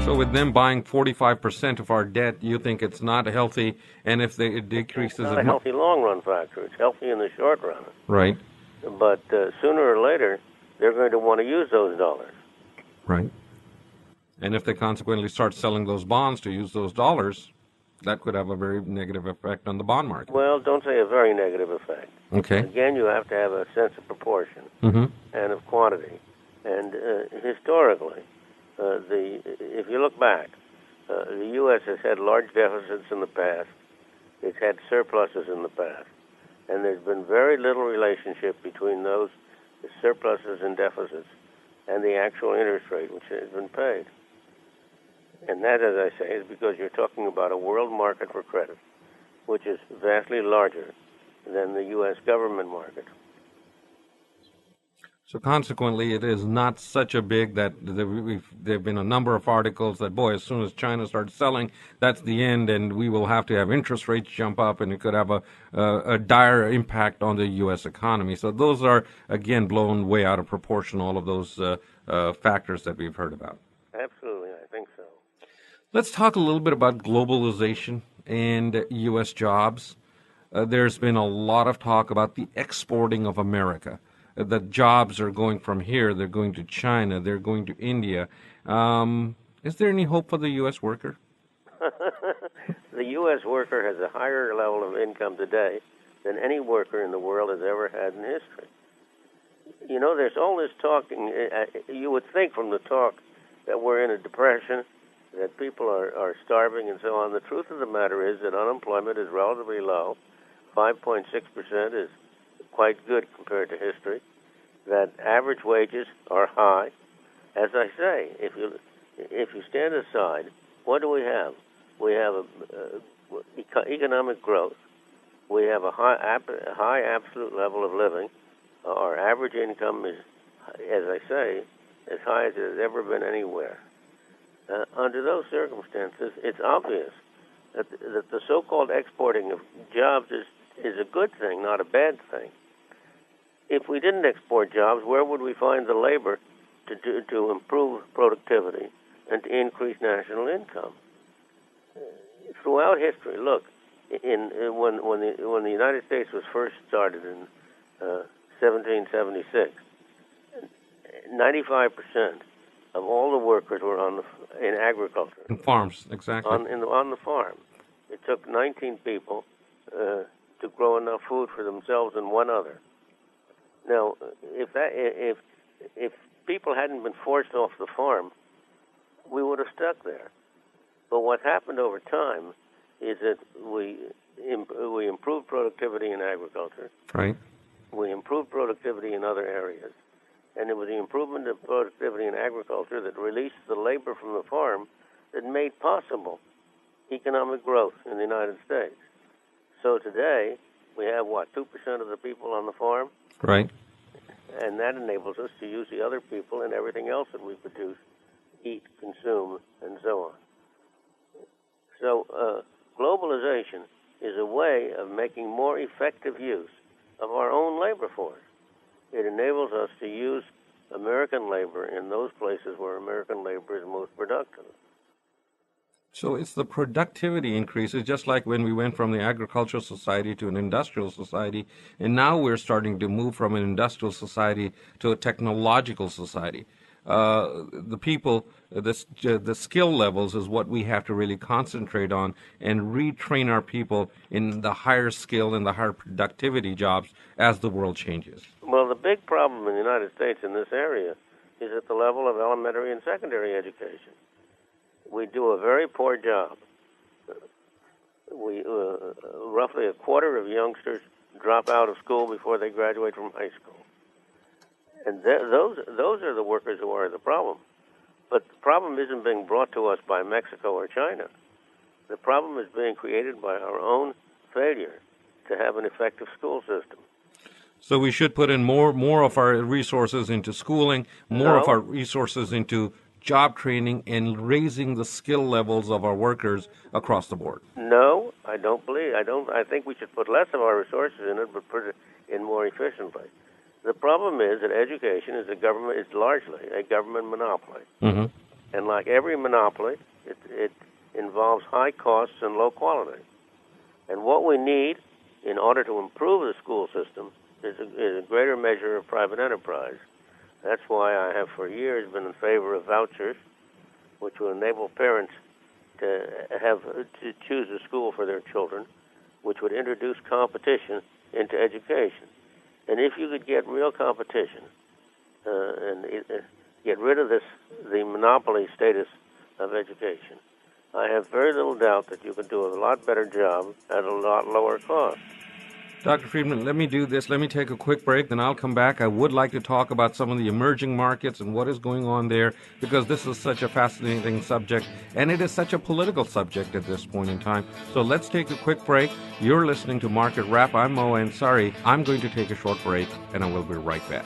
So with them buying 45% of our debt, you think it's not healthy, and if it decreases... It's not a healthy long-run factor. It's healthy in the short run. Right. But sooner or later, they're going to want to use those dollars. Right. And if they consequently start selling those bonds to use those dollars, that could have a very negative effect on the bond market. Well, don't say a very negative effect. Okay. Again, you have to have a sense of proportion Mm-hmm. and of quantity. And historically, if you look back, the U.S. has had large deficits in the past. It's had surpluses in the past. And there's been very little relationship between those surpluses and deficits and the actual interest rate which has been paid. And that, as I say, is because you're talking about a world market for credit, which is vastly larger than the U.S. government market. So consequently, it is not such a big that there have been a number of articles that, boy, as soon as China starts selling, that's the end, and we will have to have interest rates jump up, and it could have a dire impact on the U.S. economy. So those are, again, blown way out of proportion, all of those factors that we've heard about. Absolutely, I think so. Let's talk a little bit about globalization and U.S. jobs. There's been a lot of talk about the exporting of America. The jobs are going from here, they're going to China, they're going to India. Is there any hope for the U.S. worker? The U.S. worker has a higher level of income today than any worker in the world has ever had in history. You know, there's all this talking. You would think from the talk that we're in a depression, that people are starving and so on. The truth of the matter is that unemployment is relatively low. 5.6% is quite good compared to history, that average wages are high. As I say, if you stand aside, what do we have? We have economic growth. We have a high absolute level of living. Our average income is, as I say, as high as it has ever been anywhere. Under those circumstances, it's obvious that the so-called exporting of jobs is a good thing, not a bad thing. If we didn't export jobs, where would we find the labor to improve productivity and to increase national income? Throughout history, look, when the United States was first started in 1776, 95% of all the workers were in agriculture. In farms, exactly. On the farm. It took 19 people to grow enough food for themselves and one other. Now, if people hadn't been forced off the farm, we would have stuck there. But what happened over time is that we improved productivity in agriculture. Right. We improved productivity in other areas. And it was the improvement of productivity in agriculture that released the labor from the farm that made possible economic growth in the United States. So today, we have, 2% of the people on the farm? Right. And that enables us to use the other people in everything else that we produce, eat, consume, and so on. So globalization is a way of making more effective use of our own labor force. It enables us to use American labor in those places where American labor is most productive. So it's the productivity increase. It's just like when we went from the agricultural society to an industrial society, and now we're starting to move from an industrial society to a technological society. The people, the skill levels is what we have to really concentrate on and retrain our people in the higher skill and the higher productivity jobs as the world changes. Well, the big problem in the United States in this area is at the level of elementary and secondary education. We do a very poor job. Roughly a quarter of youngsters drop out of school before they graduate from high school. And those are the workers who are the problem. But the problem isn't being brought to us by Mexico or China. The problem is being created by our own failure to have an effective school system. So we should put in more of our resources into schooling, more of our resources into job training, and raising the skill levels of our workers across the board. No, I don't believe. I think we should put less of our resources in it, but put it in more efficiently. The problem is that education is largely a government monopoly. Mm-hmm. And like every monopoly, it involves high costs and low quality. And what we need in order to improve the school system is a greater measure of private enterprise. That's why I have for years been in favor of vouchers, which will enable parents to choose a school for their children, which would introduce competition into education. And if you could get real competition and get rid of the monopoly status of education, I have very little doubt that you could do a lot better job at a lot lower cost. Dr. Friedman, let me do this. Let me take a quick break, then I'll come back. I would like to talk about some of the emerging markets and what is going on there, because this is such a fascinating subject, and it is such a political subject at this point in time. So let's take a quick break. You're listening to Market Wrap. I'm Mo Ansari. I'm going to take a short break, and I will be right back.